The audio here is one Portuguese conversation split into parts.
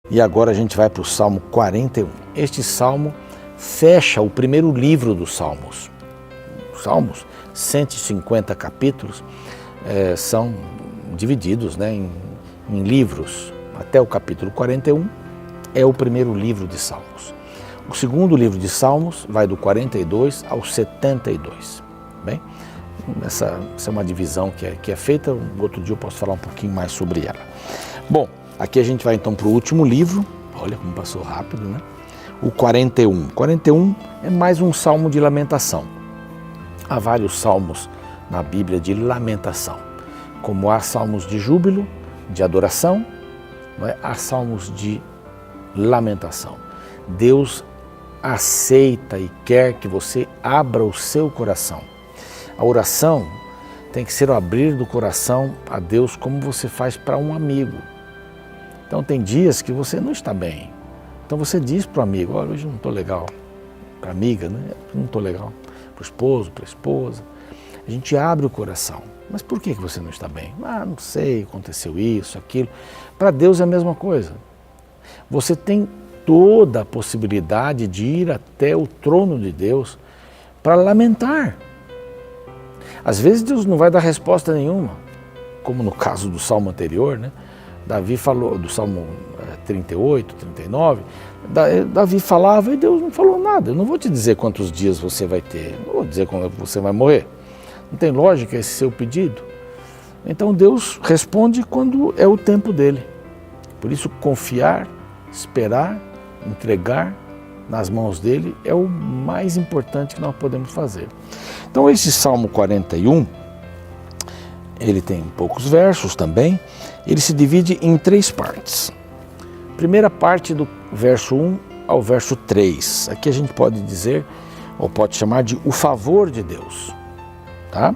E agora a gente vai para o Salmo 41. Este salmo fecha o primeiro livro dos Salmos. Os Salmos, 150 capítulos, são divididos, em livros. Até o capítulo 41 é o primeiro livro de Salmos. O segundo livro de Salmos vai do 42 ao 72. Bem, essa é uma divisão que é feita, outro dia eu posso falar um pouquinho mais sobre ela. Bom, aqui a gente vai então para o último livro, olha como passou rápido, né? O 41. 41 é mais um salmo de lamentação. Há vários salmos na Bíblia de lamentação, como há salmos de júbilo, de adoração, há salmos de lamentação. Deus aceita e quer que você abra o seu coração. A oração tem que ser o abrir do coração a Deus como você faz para um amigo. Então tem dias que você não está bem. Então você diz para o amigo, olha, hoje não estou legal. Para a amiga, não estou legal. Para o esposo, para a esposa. A gente abre o coração. Mas por que você não está bem? Não sei, aconteceu isso, aquilo. Para Deus é a mesma coisa. Você tem toda a possibilidade de ir até o trono de Deus para lamentar. Às vezes Deus não vai dar resposta nenhuma, como no caso do salmo anterior, Davi falou, do salmo 38, 39, Davi falava e Deus não falou nada. Eu não vou te dizer quantos dias você vai ter, não vou dizer quando você vai morrer. Não tem lógica esse seu pedido. Então Deus responde quando é o tempo dele. Por isso confiar, esperar, entregar nas mãos dele é o mais importante que nós podemos fazer. Então esse Salmo 41, ele tem poucos versos também, ele se divide em 3 partes. Primeira parte do verso 1 ao verso 3, aqui a gente pode dizer, ou pode chamar de o favor de Deus. Tá?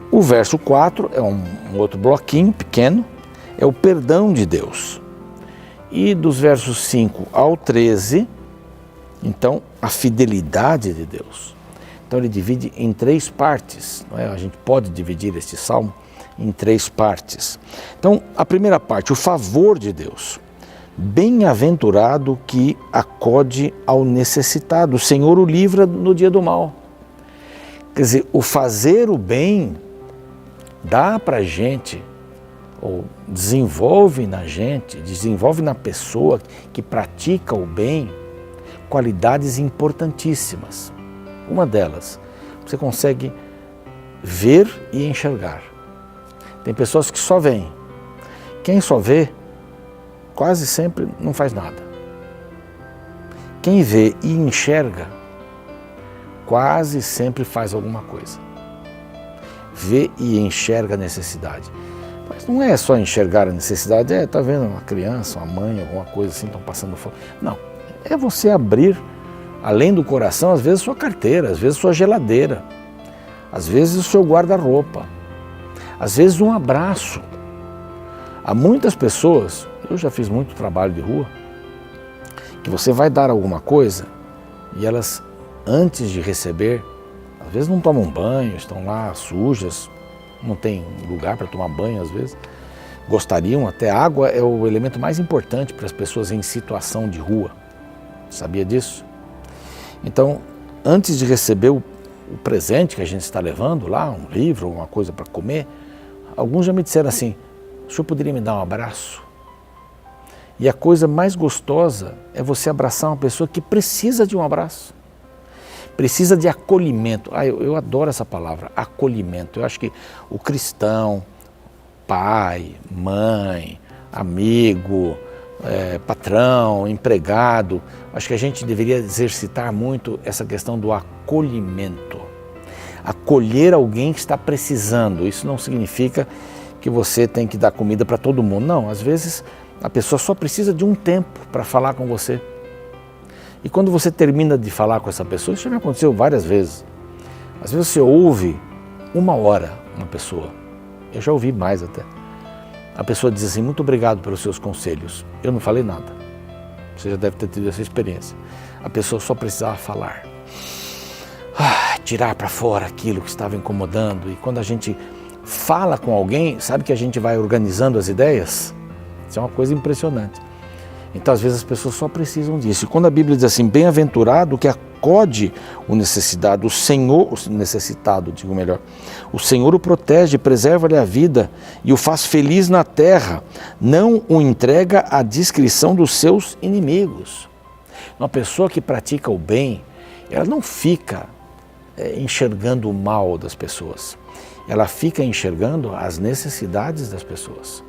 O verso 4 é um outro bloquinho pequeno, é o perdão de Deus. E dos versos 5 ao 13, então, a fidelidade de Deus. Então ele divide em 3 partes, A gente pode dividir este salmo em 3 partes. Então, a primeira parte, o favor de Deus. Bem-aventurado que acode ao necessitado, o Senhor o livra no dia do mal. Quer dizer, o fazer o bem dá para a gente, ou desenvolve na gente, desenvolve na pessoa que pratica o bem, qualidades importantíssimas. Uma delas, você consegue ver e enxergar. Tem pessoas que só veem. Quem só vê, quase sempre não faz nada. Quem vê e enxerga, quase sempre faz alguma coisa. Vê e enxerga a necessidade. Mas não é só enxergar a necessidade, tá vendo uma criança, uma mãe, alguma coisa assim, estão passando fome. Não, é você abrir, além do coração, às vezes sua carteira, às vezes sua geladeira, às vezes o seu guarda-roupa, às vezes um abraço. Há muitas pessoas, eu já fiz muito trabalho de rua, que você vai dar alguma coisa e elas, antes de receber, às vezes não tomam banho, estão lá sujas, não tem lugar para tomar banho às vezes, gostariam, até água é o elemento mais importante para as pessoas em situação de rua. Sabia disso? Então, antes de receber o presente que a gente está levando lá, um livro, alguma coisa para comer, alguns já me disseram assim, o senhor poderia me dar um abraço? E a coisa mais gostosa é você abraçar uma pessoa que precisa de um abraço. Precisa de acolhimento. Eu adoro essa palavra, acolhimento. Eu acho que o cristão, pai, mãe, amigo, patrão, empregado, acho que a gente deveria exercitar muito essa questão do acolhimento. Acolher alguém que está precisando. Isso não significa que você tem que dar comida para todo mundo. Não, às vezes a pessoa só precisa de um tempo para falar com você. E quando você termina de falar com essa pessoa, isso já me aconteceu várias vezes. Às vezes você ouve 1 hora uma pessoa, eu já ouvi mais até. A pessoa diz assim, muito obrigado pelos seus conselhos. Eu não falei nada. Você já deve ter tido essa experiência. A pessoa só precisava falar. Tirar para fora aquilo que estava incomodando. E quando a gente fala com alguém, sabe que a gente vai organizando as ideias? Isso é uma coisa impressionante. Então, às vezes, as pessoas só precisam disso. E quando a Bíblia diz assim, bem-aventurado o que acode o necessitado, o necessitado, digo melhor, o Senhor o protege, preserva-lhe a vida e o faz feliz na terra, não o entrega à discrição dos seus inimigos. Uma pessoa que pratica o bem, ela não fica enxergando o mal das pessoas, ela fica enxergando as necessidades das pessoas.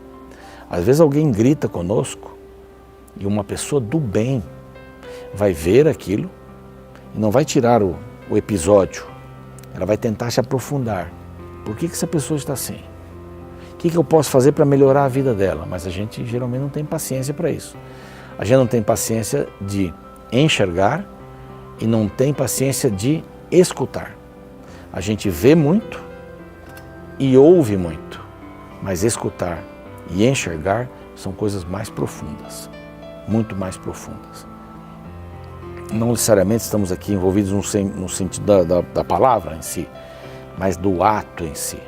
Às vezes alguém grita conosco e uma pessoa do bem vai ver aquilo e não vai tirar o episódio, ela vai tentar se aprofundar. Por que essa pessoa está assim? O que eu posso fazer para melhorar a vida dela? Mas a gente geralmente não tem paciência para isso. A gente não tem paciência de enxergar e não tem paciência de escutar. A gente vê muito e ouve muito, mas escutar e enxergar são coisas mais profundas, muito mais profundas. Não necessariamente estamos aqui envolvidos no sentido da palavra em si, mas do ato em si.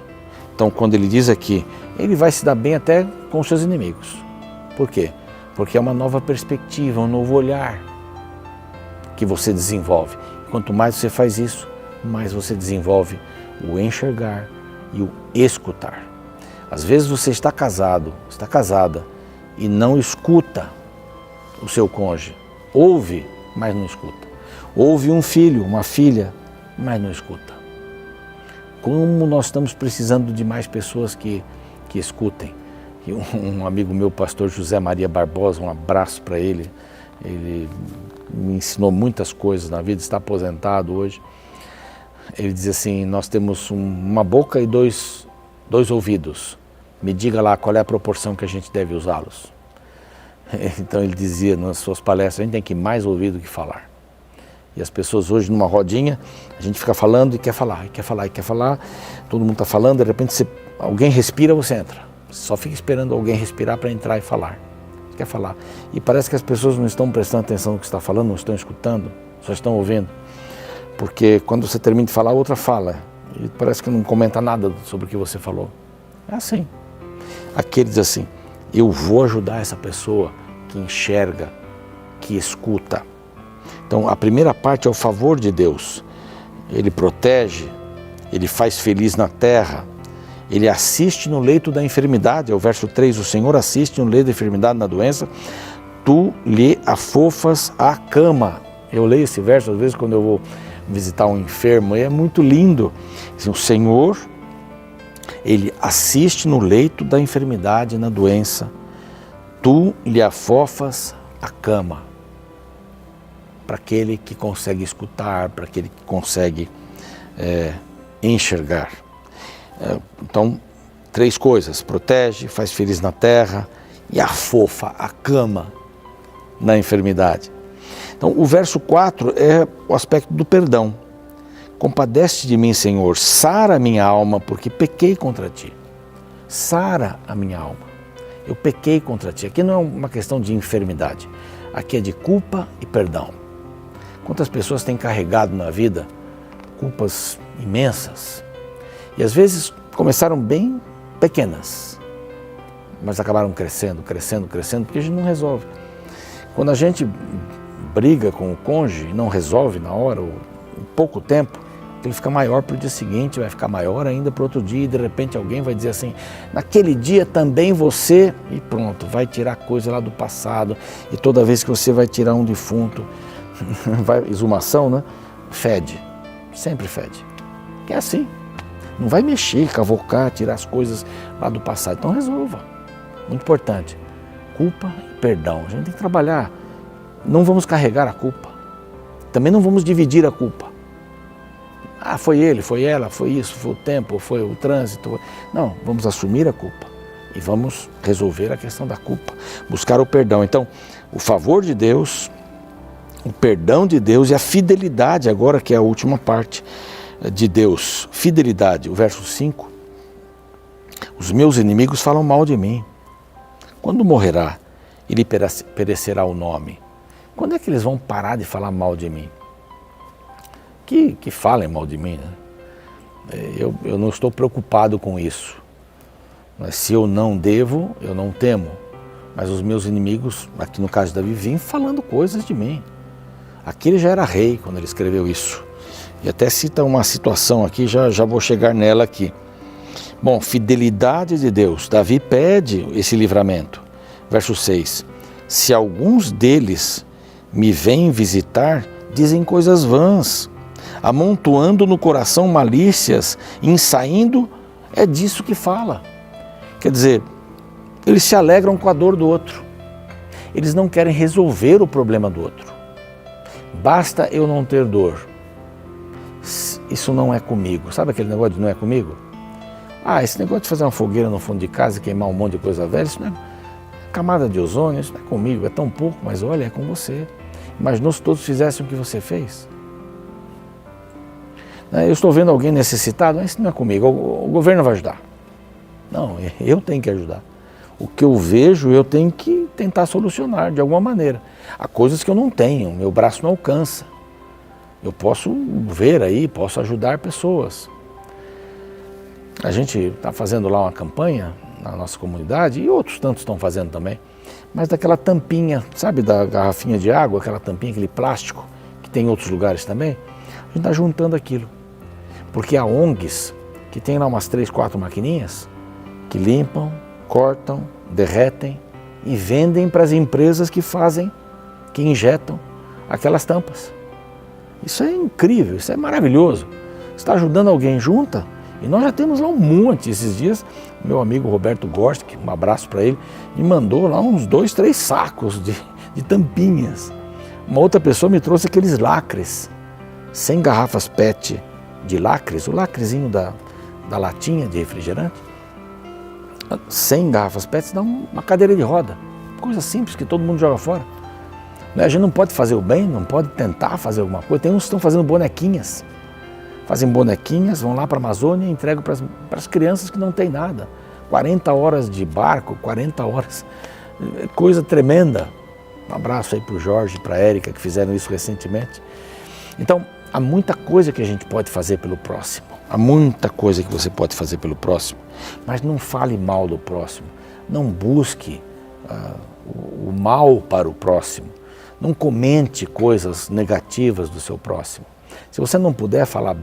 Então, quando ele diz aqui, ele vai se dar bem até com os seus inimigos. Por quê? Porque é uma nova perspectiva, um novo olhar que você desenvolve. Quanto mais você faz isso, mais você desenvolve o enxergar e o escutar. Às vezes você está casado, está casada e não escuta o seu cônjuge. Ouve, mas não escuta. Ouve um filho, uma filha, mas não escuta. Como nós estamos precisando de mais pessoas que escutem. E um amigo meu, pastor José Maria Barbosa, um abraço para ele. Ele me ensinou muitas coisas na vida, está aposentado hoje. Ele diz assim, nós temos uma boca e dois ouvidos. Me diga lá qual é a proporção que a gente deve usá-los. Então ele dizia nas suas palestras, a gente tem que mais ouvir do que falar. E as pessoas hoje numa rodinha, a gente fica falando e quer falar, e quer falar, e quer falar. Todo mundo está falando, de repente alguém respira, você entra. Você só fica esperando alguém respirar para entrar e falar. Você quer falar. E parece que as pessoas não estão prestando atenção no que está falando, não estão escutando, só estão ouvindo. Porque quando você termina de falar, a outra fala. E parece que não comenta nada sobre o que você falou. É assim. Aqui ele diz assim, eu vou ajudar essa pessoa que enxerga, que escuta. Então, a primeira parte é o favor de Deus. Ele protege, ele faz feliz na terra, ele assiste no leito da enfermidade. É o verso 3, o Senhor assiste no leito da enfermidade, na doença, tu lhe afofas a cama. Eu leio esse verso, às vezes, quando eu vou visitar um enfermo, e é muito lindo. Assim, o Senhor, ele assiste no leito da enfermidade, na doença, tu lhe afofas a cama. Para aquele que consegue escutar, para aquele que consegue enxergar. Então, 3 coisas, protege, faz feliz na terra e afofa a cama na enfermidade. Então, o verso 4 é o aspecto do perdão. Compadece de mim, Senhor, sara a minha alma, porque pequei contra ti. Sara a minha alma. Eu pequei contra ti. Aqui não é uma questão de enfermidade, aqui é de culpa e perdão. Quantas pessoas têm carregado na vida culpas imensas e às vezes começaram bem pequenas, mas acabaram crescendo, porque a gente não resolve. Quando a gente briga com o cônjuge e não resolve na hora, ou em pouco tempo, ele fica maior para o dia seguinte, vai ficar maior ainda para o outro dia, e de repente alguém vai dizer assim, naquele dia também você, e pronto, vai tirar coisa lá do passado, e toda vez que você vai tirar um defunto, exumação, né? Fede, sempre fede. É assim, não vai mexer, cavocar, tirar as coisas lá do passado. Então resolva, muito importante, culpa e perdão. A gente tem que trabalhar, não vamos carregar a culpa, também não vamos dividir a culpa. Ah, foi ele, foi ela, foi isso, foi o tempo, foi o trânsito. Não, vamos assumir a culpa e vamos resolver a questão da culpa, buscar o perdão. Então, o favor de Deus, o perdão de Deus e a fidelidade, agora que é a última parte de Deus. Fidelidade, o verso 5. Os meus inimigos falam mal de mim. Quando morrerá, ele perecerá o nome. Quando é que eles vão parar de falar mal de mim? Que falem mal de mim, né? Eu não estou preocupado com isso. Mas se eu não devo, eu não temo. Mas os meus inimigos, aqui no caso de Davi, vinham falando coisas de mim. Aqui ele já era rei quando ele escreveu isso. E até cita uma situação aqui, já vou chegar nela aqui. Bom, fidelidade de Deus. Davi pede esse livramento. Verso 6. Se alguns deles me vêm visitar, dizem coisas vãs, amontoando no coração malícias, ensaindo, é disso que fala. Quer dizer, eles se alegram com a dor do outro. Eles não querem resolver o problema do outro. Basta eu não ter dor. Isso não é comigo. Sabe aquele negócio de não é comigo? Esse negócio de fazer uma fogueira no fundo de casa e queimar um monte de coisa velha, isso não é camada de ozônio, isso não é comigo, é tão pouco, mas olha, é com você. Imaginou se todos fizessem o que você fez? Eu estou vendo alguém necessitado, mas isso não é comigo, o governo vai ajudar. Não, eu tenho que ajudar. O que eu vejo, eu tenho que tentar solucionar de alguma maneira. Há coisas que eu não tenho, meu braço não alcança. Eu posso ver aí, posso ajudar pessoas. A gente está fazendo lá uma campanha na nossa comunidade, e outros tantos estão fazendo também, mas daquela tampinha, sabe, da garrafinha de água, aquela tampinha, aquele plástico, que tem em outros lugares também, a gente está juntando aquilo. Porque há ONGs que tem lá umas 3, 4 maquininhas que limpam, cortam, derretem e vendem para as empresas que fazem, que injetam aquelas tampas. Isso é incrível, isso é maravilhoso. Você está ajudando alguém, junta. E nós já temos lá um monte. Esses dias, meu amigo Roberto Gorski, um abraço para ele, me mandou lá uns 2, 3 sacos de tampinhas. Uma outra pessoa me trouxe aqueles lacres, 100 garrafas PET de lacres, o lacrezinho da latinha de refrigerante. 100 garrafas PET dá uma cadeira de roda, coisa simples que todo mundo joga fora. A gente não pode fazer o bem, não pode tentar fazer alguma coisa. Tem uns que estão fazendo bonequinhas. Fazem bonequinhas, vão lá para a Amazônia e entregam para as crianças que não têm nada. 40 horas de barco, 40 horas, coisa tremenda. Um abraço aí para o Jorge e para a Érica que fizeram isso recentemente. Então, há muita coisa que a gente pode fazer pelo próximo. Há muita coisa que você pode fazer pelo próximo. Mas não fale mal do próximo. Não busque o mal para o próximo. Não comente coisas negativas do seu próximo. Se você não puder falar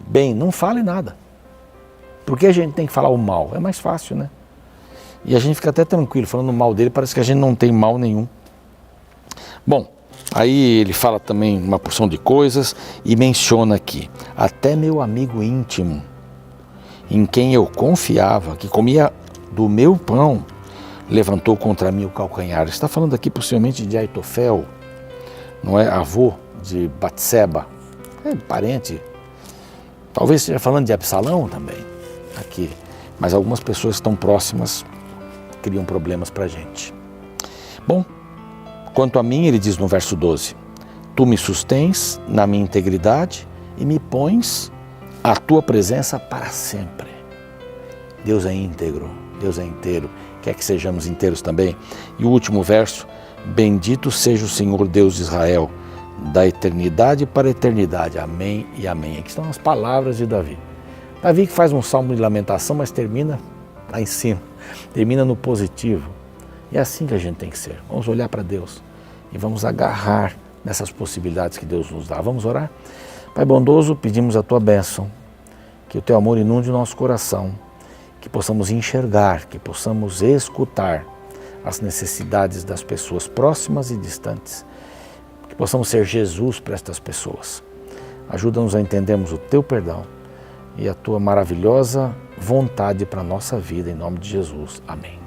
bem, não fale nada. Porque a gente tem que falar o mal? É mais fácil, né? E a gente fica até tranquilo, falando mal dele, parece que a gente não tem mal nenhum. Bom, aí ele fala também uma porção de coisas e menciona aqui, até meu amigo íntimo, em quem eu confiava, que comia do meu pão, levantou contra mim o calcanhar. Está falando aqui possivelmente de Aitofel, não é? Avô de Batseba, parente. Talvez esteja falando de Absalão também, aqui. Mas algumas pessoas que estão próximas criam problemas para a gente. Bom, quanto a mim, ele diz no verso 12, tu me sustens na minha integridade e me pões à tua presença para sempre. Deus é íntegro, Deus é inteiro, quer que sejamos inteiros também. E o último verso, bendito seja o Senhor Deus de Israel, da eternidade para a eternidade. Amém e amém. Aqui estão as palavras de Davi. Davi que faz um salmo de lamentação, mas termina lá em cima, termina no positivo. E é assim que a gente tem que ser. Vamos olhar para Deus e vamos agarrar nessas possibilidades que Deus nos dá. Vamos orar? Pai bondoso, pedimos a tua bênção, que o teu amor inunde o nosso coração, que possamos enxergar, que possamos escutar as necessidades das pessoas próximas e distantes, que possamos ser Jesus para estas pessoas. Ajuda-nos a entendermos o teu perdão e a tua maravilhosa vontade para a nossa vida, em nome de Jesus. Amém.